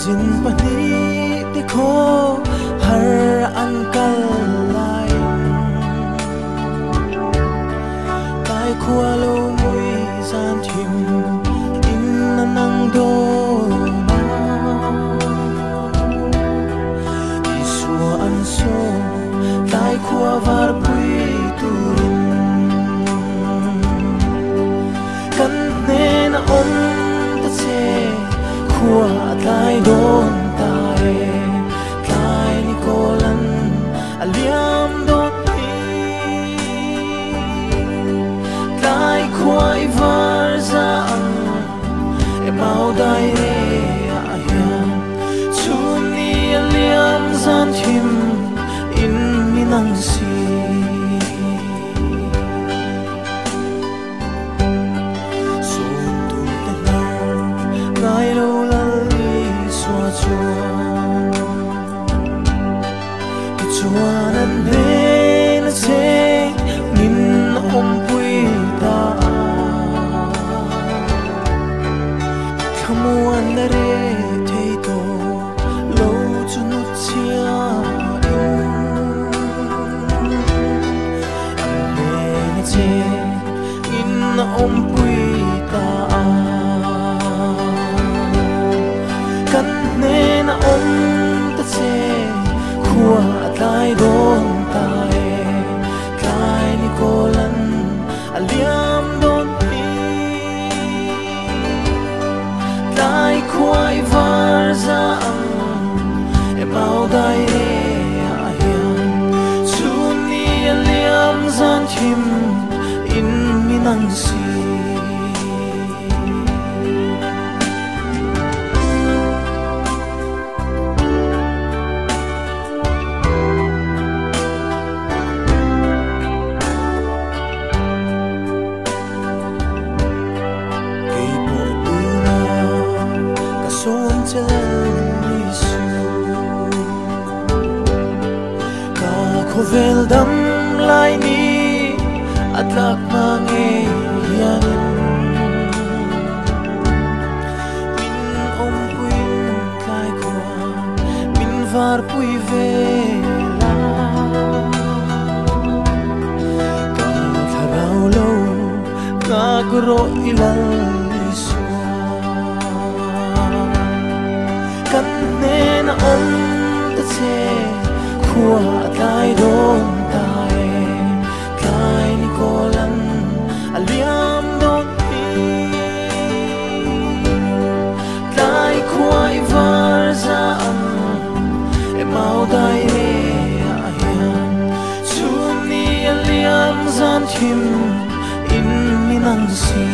jin pani ti kho har an kal lai tai khua lo mui san thim in na nang do na isua an so tai khua var pui turin kan ne na om ta che khua tai don tai tai ni kolan aliam don hi tai khoi var za ang e mau dai re a hiam chun ni aliam zan thim in minang si so tu te nar ngai lo lali swa chuan ki chuan an ne na che min om pui ta khamuan na re thei to lo chu nu chia in om pui ta kan ne na om ta che khua tai don tai tai ni kolan aliam don pi tai khuai var za ang e mau dai re a hiam chun ni aliam zan thim in minang si kay po tuna kason chalani su ka khovel dam lai ni at lak mange yanin min om puin kai kwa min var pui vela ka tharau lo ka gro ilal iswa kan ne na om ta che khua tai don tai tai ni kolan aliam don pi tai khuai var za ang e mau dai re a hiam chun ni aliam zan thim in minang si